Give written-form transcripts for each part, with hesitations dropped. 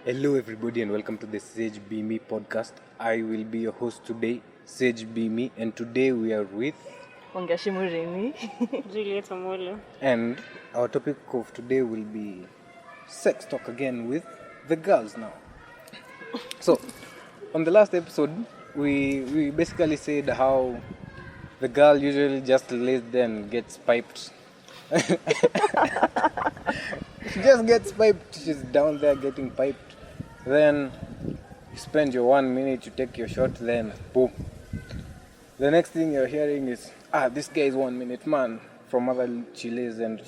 Hello, everybody, and welcome to the Sage Be Me podcast. I will be your host today, Sage Be Me, and today we are with Wangeci Juliet Amolo. and our topic of today will be sex talk again with the girls now. So, on the last episode, we basically said how the girl usually just lays there and gets piped. She just gets piped. She's down there getting piped. Then you spend your 1 minute, you take your shot, then boom. The next thing you're hearing is, this guy is 1 minute man from other chiles, and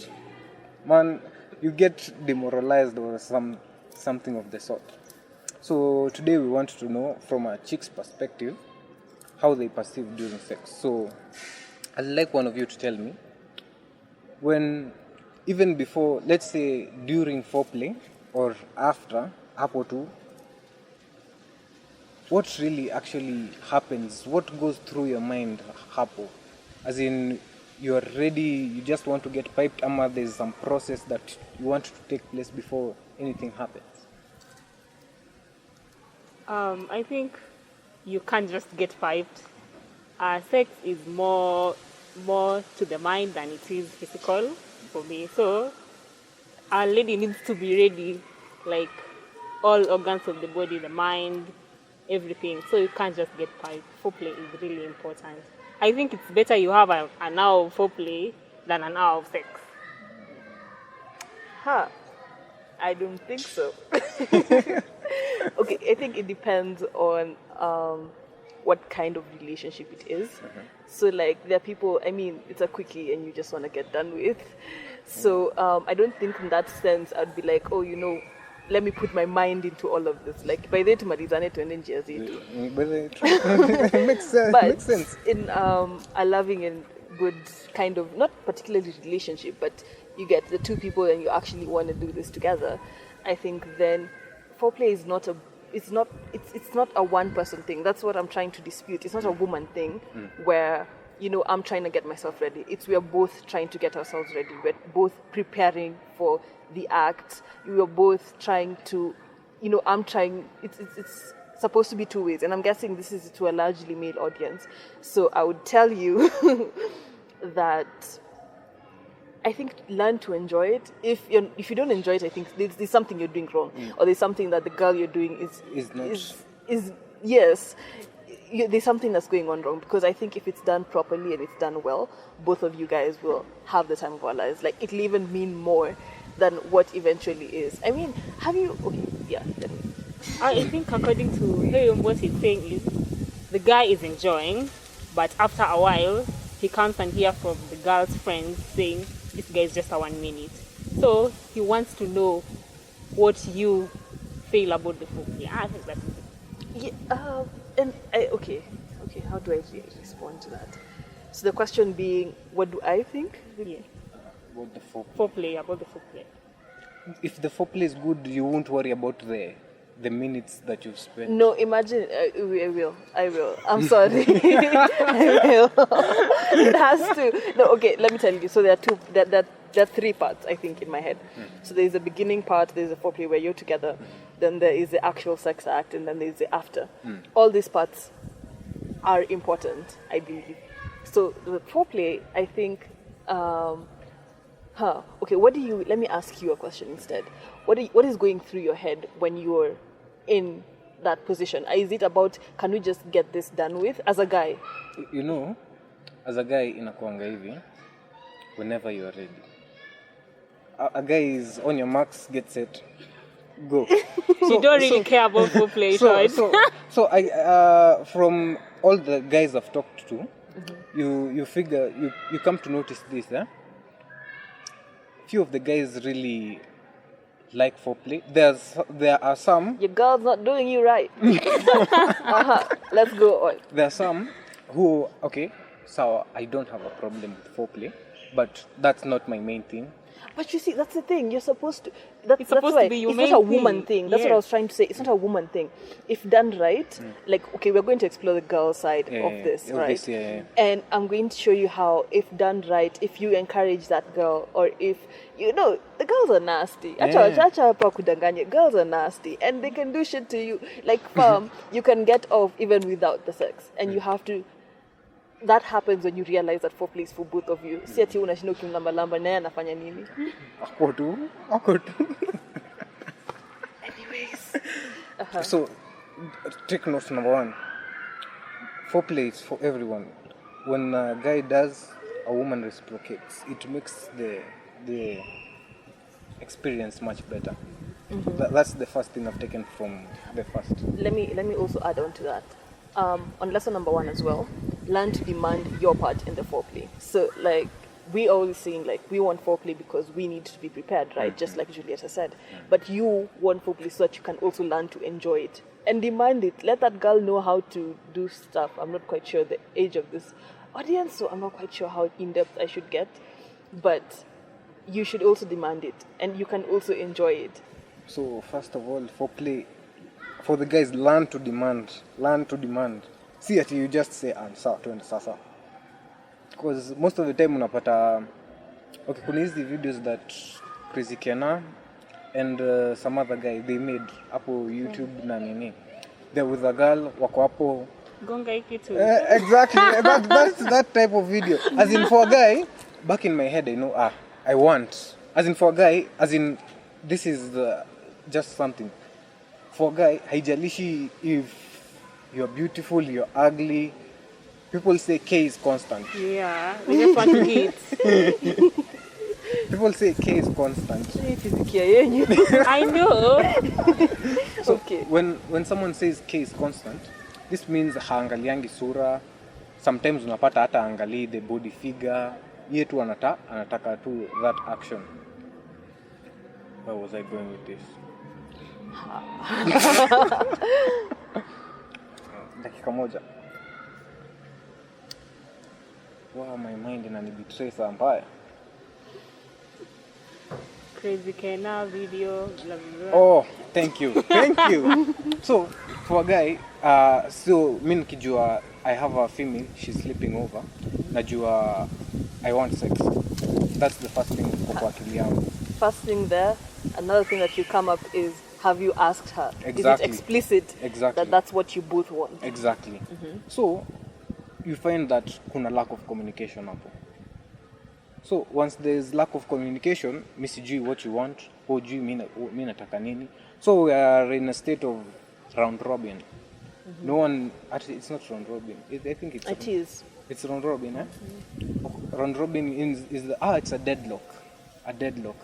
man, you get demoralized or something of the sort. So today we want to know from a chick's perspective how they perceive during sex. So I'd like one of you to tell me, when even before, let's say during foreplay or after, hapo tu, what really actually happens? What goes through your mind hapo? As in, you're ready, you just want to get piped, ama there's some process that you want to take place before anything happens? I think you can't just get piped. Sex is more to the mind than it is physical for me. So a lady needs to be ready, like all organs of the body, the mind, everything. So you can't just get piped. Foreplay is really important. I think it's better you have an hour of foreplay than an hour of sex. I don't think so. Okay, I think it depends on what kind of relationship it is. So like there are people, I mean, it's a quickie and you just want to get done with. So I don't think in that sense I'd be like, let me put my mind into all of this. Like by the tumalizane to Makes sense. But Makes sense. in a loving and good kind of, not particularly relationship, but you get the two people and you actually want to do this together, I think then foreplay is not it's not a one person thing. That's what I'm trying to dispute. It's not a woman thing where, I'm trying to get myself ready. It's we are both trying to get ourselves ready. We're both preparing for the act. We are both trying to, I'm trying, it's supposed to be two ways. And I'm guessing this is to a largely male audience. So I would tell you that I think learn to enjoy it. If you don't enjoy it, I think there's something you're doing wrong, or there's something that the girl you're doing there's something that's going on wrong. Because I think if it's done properly and it's done well, both of you guys will have the time of our lives. Like it'll even mean more than what eventually is. I mean, have you? Okay, yeah. I think according to him, what he's saying is the guy is enjoying, but after a while, he comes and hears from the girl's friends saying, this guy is just a 1 minute. So he wants to know what you feel about the foreplay. I think that's it. Yeah, okay, how do I respond to that? So the question being, what do I think? Yeah. About the About the foreplay. If the foreplay is good, you won't worry about the minutes that you've spent. No, imagine, I will. I'm sorry. I will. It has to. No, okay, let me tell you. So there are three parts, I think, in my head. So there's the beginning part, there's the foreplay where you're together, then there is the actual sex act, and then there's the after. All these parts are important, I believe. So the foreplay, I think, okay, let me ask you a question instead. What is going through your head when you're in that position? Is it about, can we just get this done with as a guy? As a guy inakuanga hivi, whenever you are ready. A guy is on your marks, get set, go. You don't really care about foreplay, right? So I from all the guys I've talked to, you figure you come to notice this, few of the guys really like foreplay. There are some. Your girl's not doing you right. Let's go on. There are some who, so I don't have a problem with foreplay, but that's not my main thing. But you see, that's the thing. You're supposed to. It's supposed to be your it's main not a woman thing. thing. That's what I was trying to say. It's not a woman thing. If done right, like, okay, we're going to explore the girl side of this, right? And I'm going to show you how, if done right, if you encourage that girl, or if, the girls are nasty. Girls are nasty. And they can do shit to you. Like, you can get off even without the sex. And you have to... That happens when you realize that foreplay is for both of you. Si ati unashinda ukimlamba naye anafanya nini? Ako tu. Anyways. So, take note number 1. Foreplay is for everyone. When a guy does, a woman reciprocates. It makes the experience much better. That's the first thing I've taken from the first. Let me also add on to that. On lesson number 1 as well, learn to demand your part in the foreplay. So, like, we always saying, like, we want foreplay because we need to be prepared, right? Just like Juliet has said. But you want foreplay so that you can also learn to enjoy it. And demand it. Let that girl know how to do stuff. I'm not quite sure the age of this audience, so I'm not quite sure how in-depth I should get. But you should also demand it. And you can also enjoy it. So, first of all, foreplay... For the guys, learn to demand. See that you just say, sawa, tuende sasa. Because most of the time unapata, okay, kuna hizi videos that Crazy Kena and some other guy, they made hapo YouTube na nini. They're with a girl, wako hapo. Gonga hiki tu. Exactly, that's that type of video. As in, for a guy, back in my head, I know, I want. As in, for a guy, this is just something. For a guy, haijalishi if you're beautiful, you're ugly. People say K is constant. Yeah, we just want to eat. People say K is constant. I know. So okay. When someone says K is constant, this means haangaliangi sura. Sometimes unapata hata angali the body figure. Yeye tu anataka tu that action. Where was I going with this? Dakika moja. Wow, my mind inanibetray saa mbaya. Crazy Kena video, blah, blah, blah. Oh, thank you. So, for a guy, so mi nikijua I have a female, she's sleeping over. Najua I want sex. That's the first thing kwa akili yangu. First thing there, another thing that you come up is, have you asked her? Exactly. Is it explicit Exactly. that that's what you both want? Exactly. So, you find that kuna lack of communication hapo. So, once there's lack of communication, mi sijui what you want, hujui mi nataka nini. So, we are in a state of round robin. No one, actually, it's not round robin. I think it's... It is. It's round robin, eh? Round robin is it's a deadlock. A deadlock.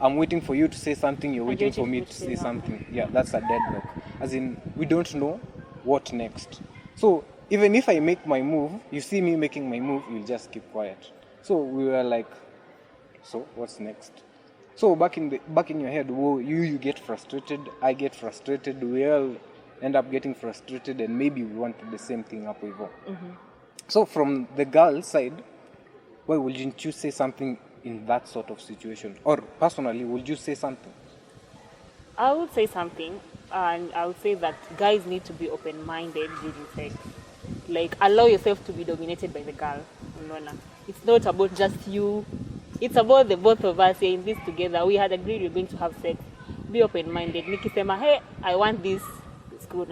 I'm waiting for you to say something, you're waiting for me to say something. Yeah, that's a deadlock. As in, we don't know what next. So, even if I make my move, you see me making my move, you'll just keep quiet. So, we were like, so, what's next? So, back in your head, you get frustrated, I get frustrated, we all end up getting frustrated, and maybe we want the same thing up with. So, from the girl side, why wouldn't you say something in that sort of situation? Or personally, would you say something? I would say something, and I would say that guys need to be open-minded during sex. Like, allow yourself to be dominated by the girl. It's not about just you. It's about the both of us in this together. We had agreed we're going to have sex. Be open-minded. Nikisema, hey, I want this. It's good.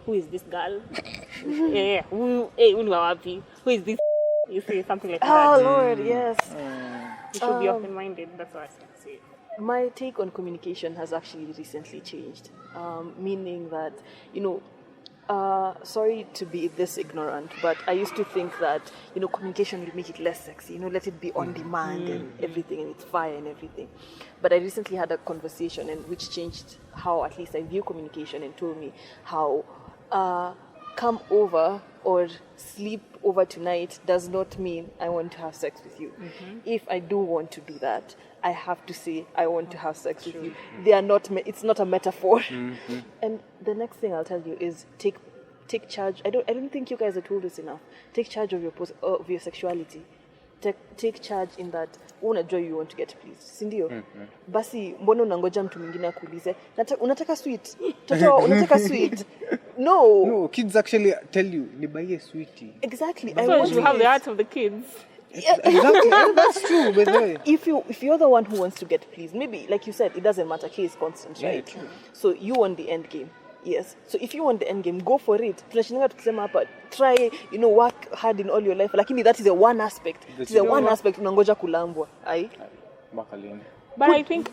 Who is this girl? Who is this? You say something like that. Oh, Lord, yes. You should be open-minded. That's what I say. My take on communication has actually recently changed. Meaning that, sorry to be this ignorant, but I used to think that, communication will make it less sexy. Let it be on demand and everything, and it's fire and everything. But I recently had a conversation which changed how at least I view communication, and told me how come over or sleep over tonight does not mean I want to have sex with you. If I do want to do that, I have to say I want to have sex with you. They are not. It's not a metaphor. And the next thing I'll tell you is take take charge. I don't think you guys are told this enough. Take charge of your sexuality. take charge in that unajua you want to get pleased, si ndio? Basi mbona unangoja mtu mwingine akuulize unataka sweet toto, unataka sweet? No, kids actually tell you nibaie sweetie. Exactly. So you have the heart of the kids. Exactly. That's true, by the way. If you're the one who wants to get pleased, maybe like you said, it doesn't matter, K is constant, right? Yeah, true. So you want the end game. Yes. So if you want the end game, go for it. Tunashinanga tukisema hapa, try, work hard in all your life. Lakini that is a one aspect. It is a one aspect unangoja kulambwa. But I think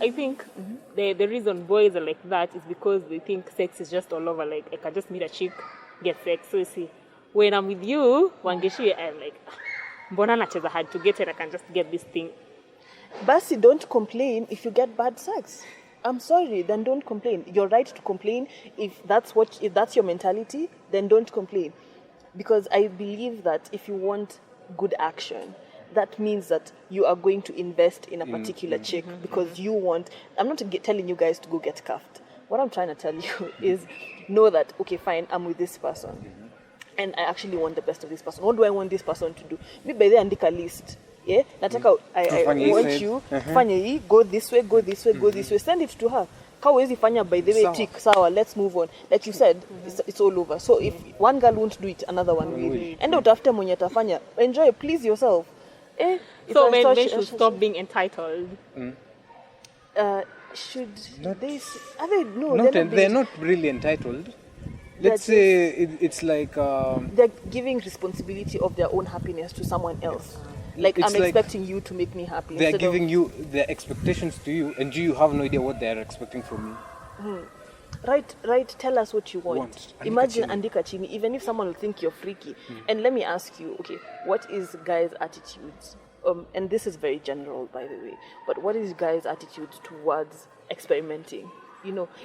the reason boys are like that is because they think sex is just all over. Like, I can just meet a chick, get sex. So you see, when I'm with you, Wangeci, I'm like, mbona nacheza hard to get it, I can just get this thing. Basi, don't complain if you get bad sex. I'm sorry, then don't complain. You're right to complain. If that's your mentality, then don't complain. Because I believe that if you want good action, that means that you are going to invest in a particular chick because you want... I'm not telling you guys to go get cuffed. What I'm trying to tell you is know that, okay, fine, I'm with this person. And I actually want the best of this person. What do I want this person to do? Maybe by the andika list. Yeah? Nataka, I want you, fanya hii, go this way, go this way, go this way. Send it to her. Kawezi fanya by the way, tick, sawa, let's move on. Like you said, it's all over. So if one girl won't do it, another one will. And utafute mwenye atafanya. Enjoy, please yourself. So men should stop being entitled. Should not, they? Are they? No, they're not really entitled. Let's say it's like they're giving responsibility of their own happiness to someone else. Like, I'm expecting you to make me happy. They're giving you their expectations to you, and you have no idea what they're expecting from you. Right. Tell us what you want. Imagine andika chini. Even if someone will think you're freaky. And let me ask you, okay, what is guys' attitudes? And this is very general, by the way. But what is guys' attitude towards experimenting?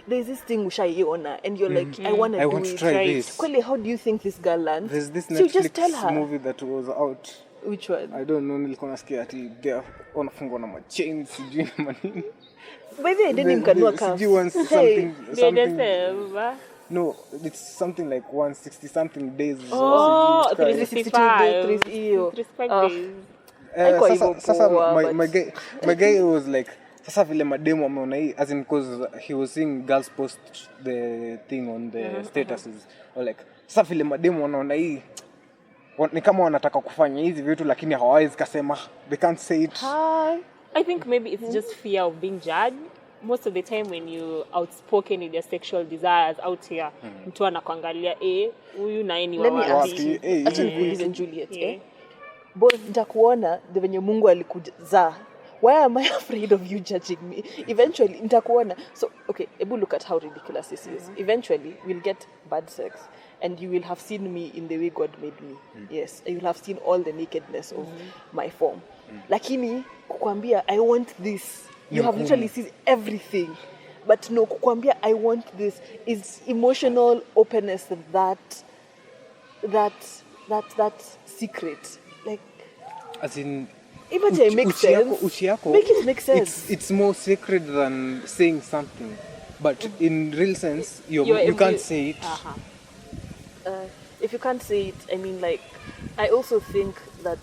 There's this thing ushaiona, and you're like, I want to try this. Kweli, how do you think this girl lands? There's this so just tell Netflix her. movie that was out. Which one? I don't know, nilikuwa nasikia ati they're wanafungwa na machains sijui na manini. By the way, didn't mkanua cuffs. Sijui wants something. No, it's something like 160 something days. Oh, 365 days. Sasa my guy was like, sasa vile mademo ameona hii, as in because he was seeing girls post the thing on the statuses, or like sasa vile mademo wanaona hii ni kama wanataka kufanya hizi vitu lakini hawawezi kasema, they can't say it. I think maybe it's just fear of being judged. Most of the time when you outspoken with your sexual desires out here, mtu anakuangalia huyu naye ni wapi. Let me ask you, Wangeci Juliet, boy, nitakuona the venye Mungu alikuzaa. Why am I afraid of you judging me? Eventually, nitakuona. So, okay, Ebu, look at how ridiculous this is. Eventually, we'll get bad sex. And you will have seen me in the way God made me. Yes, you will have seen all the nakedness of my form. Lakini, kukwambia, I want this. You have literally seen everything. But no, kukwambia, I want this is emotional openness that secret. Like, as in, even it makes sense. Make it make sense. It's more sacred than saying something. But in real sense, you can't say it. If you can't say it, I mean, like, I also think that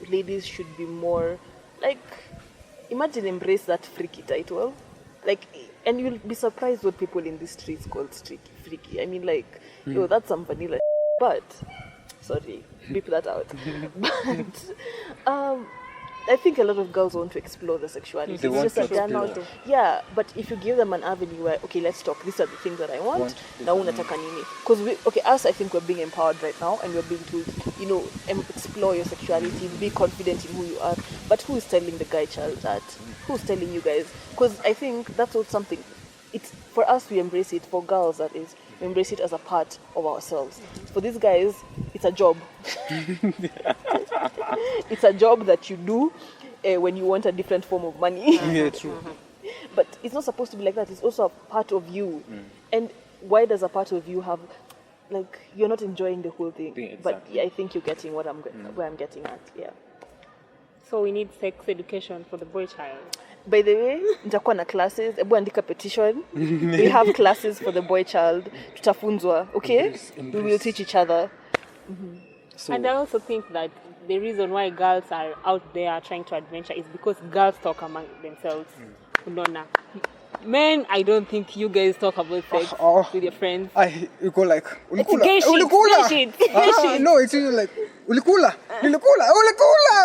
ladies should be more, like, imagine embrace that freaky title. Like, and you'll be surprised what people in the streets call freaky. I mean, like, that's some vanilla but, sorry, beep that out. But, I think a lot of girls want to explore the sexuality. They want to explore. Yeah, but if you give them an avenue where, okay, let's talk. These are the things that I want. Now, unataka nini? Because us, I think we're being empowered right now, and we're being told, explore your sexuality, be confident in who you are. But who is telling the guy child that? Who's telling you guys? Because I think that's also something. It's for us, we embrace it. For girls, that is, we embrace it as a part of ourselves. For these guys, it's a job. It's a job that you do when you want a different form of money. Yeah, true. But it's not supposed to be like that. It's also a part of you. And why does a part of you have, like, you're not enjoying the whole thing? Exactly. But yeah, I think you're getting what where I'm getting at. Yeah. So we need sex education for the boy child. By the way, nitakuwa na classes. Ebu andika petition. We have classes for the boy child. Tutafunzwa, okay? We will teach each other. So, And I also think that the reason why girls are out there trying to adventure is because girls talk among themselves. Unaona. Men, I don't think you guys talk about sex with your friends. you go like, It's ulikula, gay shit, ulikula. gay shit, gay shit. No, it's usually like, ulikula, ulikula.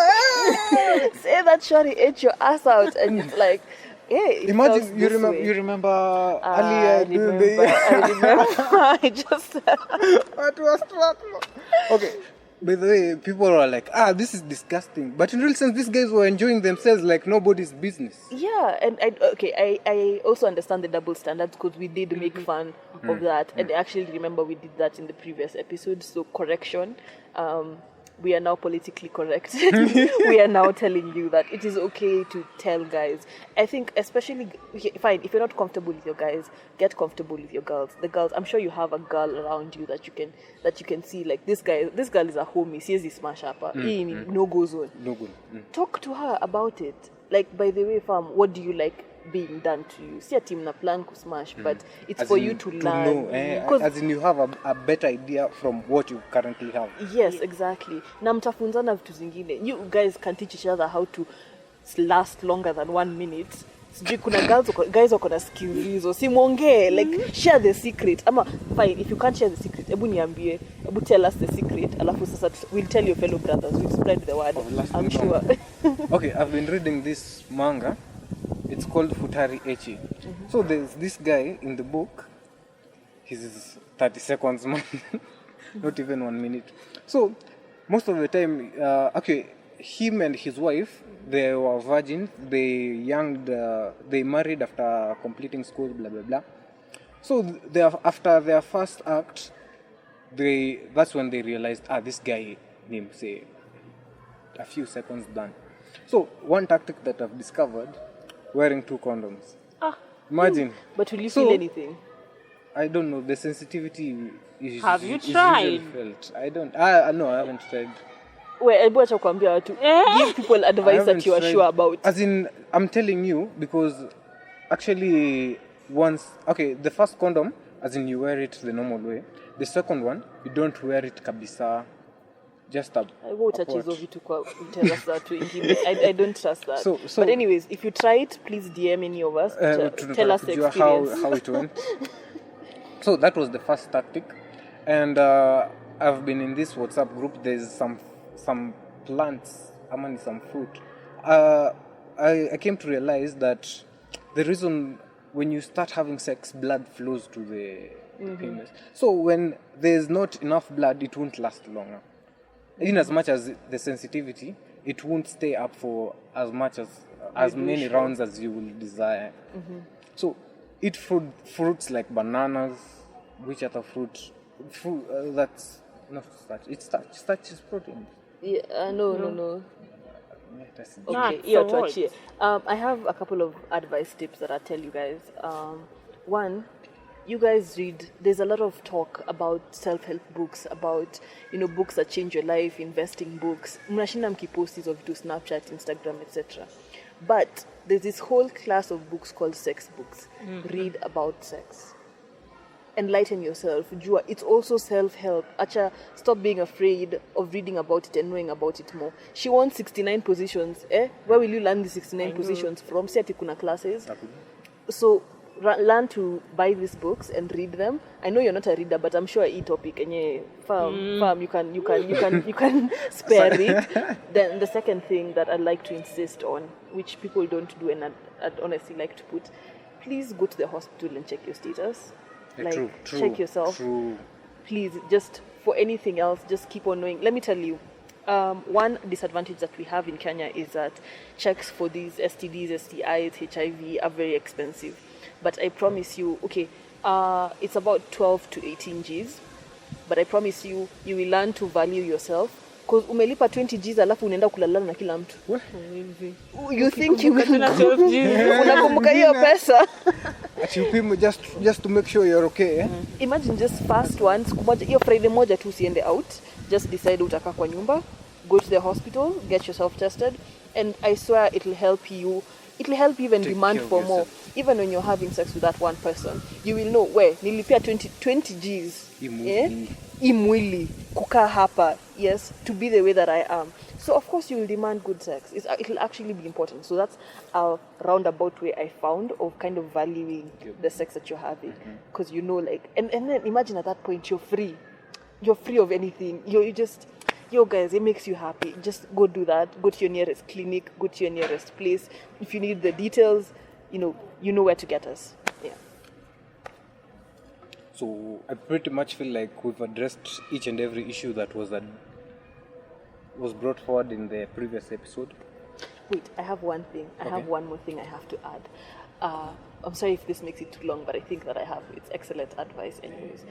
Say that shorty ate your ass out, and it's like, hey. Imagine you remember earlier doing the. I remember. I just. What was that? Okay. By the way, people are like, this is disgusting. But in real sense, these guys were enjoying themselves like nobody's business. Yeah, and I also understand the double standards because we did make fun of that. And I actually remember we did that in the previous episode. So correction, we are now politically correct. We are now telling you that it is okay to tell guys. I think especially, fine, if you're not comfortable with your guys, get comfortable with your girls. The girls, I'm sure you have a girl around you that you can see like this girl is a homie, sees this smash up, no go zone. No good. Talk to her about it. Like, by the way, fam, what do you like being done to you? See a team na plan to smash, but it's As for in, you to learn. know, as in you have a better idea from what you currently have. Yes, exactly. Na mtafunzana vitu zingine. You guys can teach each other how to last longer than 1 minute. Sijui kuna guys wako na skills hizo. Simuongee, like share the secret. Ama fine, if you can't share the secret, ebu niambie, ebu tell us the secret. Alafu sasa we'll tell your fellow brothers. We'll spread the word. I'm sure. Okay, I've been reading this manga. It's called Futari Echi. So there's this guy in the book. He's 30 seconds man. Not even 1 minute. So most of the time, him and his wife, they were virgins. They married after completing school, blah blah blah. So after their first act, that's when they realized, this guy named say a few seconds done. So one tactic that I've discovered, wearing 2 condoms. Imagine. But will you feel anything? I don't know. The sensitivity is. Have you is tried? usually felt. I don't. No, I haven't tried. Wait, ebu acha kuambia watu. Give people advice that you are sure about. As in, I'm telling you because actually the first condom, as in you wear it the normal way. The second one, you don't wear it kabisa. Just a utachizo vitu kwa terasa watu wengine. I don't trust that. So, but anyways, if you try it, please DM any of us. Tell us the experience. How it went. So that was the first tactic, and I've been in this WhatsApp group. There's some plants, some fruit. I came to realize that the reason when you start having sex, blood flows to the penis. So when there's not enough blood, it won't last longer. In as much as the sensitivity, it won't stay up for as many rounds as you will desire. So eat fruits like bananas. Which other fruit? That's not starch. It's starch. Starch is protein. Yeah, no. Okay, Yeah, I have a couple of advice tips that I'll tell you guys. One, you guys read, there's a lot of talk about self-help books, about, books that change your life, investing books. Mnashinda mkipost hizo vitu Snapchat, Instagram, etc. But there's this whole class of books called sex books. Read about sex. Enlighten yourself. Jua, it's also self-help. Acha, stop being afraid of reading about it and knowing about it more. She wants 69 positions. Where will you learn the 69 positions from? See ati kuna classes. So learn to buy these books and read them. I know you're not a reader, but I'm sure topic and farm you can spare it. Then the second thing that I'd like to insist on, which people don't do and I'd honestly like to put, please go to the hospital and check your status. True, check yourself. True. Please, just for anything else, just keep on knowing. Let me tell you, one disadvantage that we have in Kenya is that checks for these STDs, STIs, HIV are very expensive. But I promise you, it's about 12 to 18 Gs. But I promise you, you will learn to value yourself. Because umelipa 20 Gs alafu unaenda kulalana na kila mtu. You think you will unakumbuka hiyo pesa. Achipimo just to make sure you're okay. Imagine just fast one, siku moja hiyo Friday moja tu usiende out. Just decide utakaa kwa nyumba, go to the hospital, get yourself tested, and I swear it'll help you even demand for more. even when you're having sex with that one person, you will know where nilipia 20 G's. Imwili kukaa hapa, yes, to be the way that I am. So of course you will demand good sex. It'll actually be important. So that's a roundabout way I found of kind of valuing the sex that you're having, because you know, like, and then imagine at that point you're free of anything. You just, yo guys, it makes you happy. Just go do that. Go to your nearest clinic. Go to your nearest place. If you need the details, you know where to get us. Yeah. So I pretty much feel like we've addressed each and every issue that was brought forward in the previous episode. Wait, I have one thing. I have one more thing I have to add. I'm sorry if this makes it too long, but I think that it's excellent advice anyways.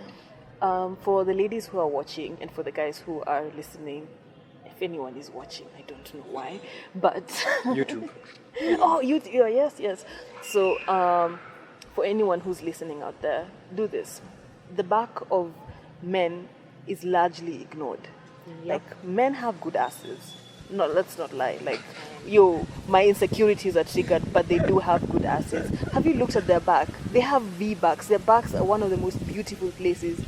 For the ladies who are watching and for the guys who are listening, if anyone is watching, I don't know why, but... YouTube. Oh, YouTube, yes. So, for anyone who's listening out there, do this. The back of men is largely ignored. Yep. Like, men have good asses. No, let's not lie. Like, my insecurities are triggered, but they do have good asses. Have you looked at their back? They have V-backs. Their backs are one of the most beautiful places.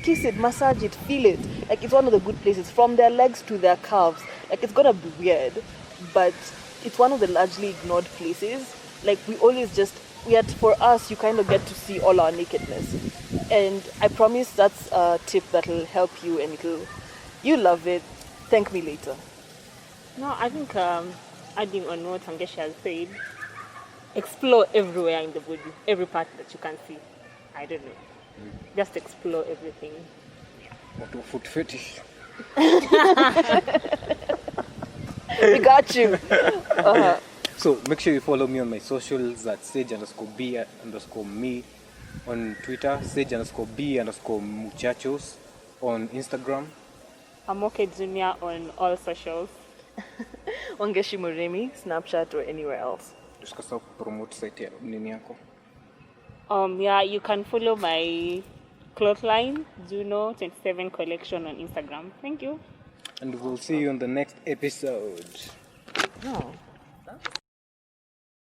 Kiss it, massage it, feel it. Like, it's one of the good places. From their legs to their calves. Like, it's gonna be weird, but it's one of the largely ignored places. Like, for us, you kind of get to see all our nakedness. And I promise that's a tip that'll help you, and you love it. Thank me later. No, I think adding on what Wangeci has said, explore everywhere in the body, every part that you can see. I don't know. Just explore everything. What a foot fetish. We got you. So make sure you follow me on my socials at sage_b_me on Twitter, sage_b_muchachos on Instagram. Wangeci Junior on all socials. Wangeci Muremi, Snapchat or anywhere else. Tusikasahau promote site ya nini yako. You can follow my cloth line, Juno 27 collection on Instagram. Thank you. And we'll see you on the next episode. Oh.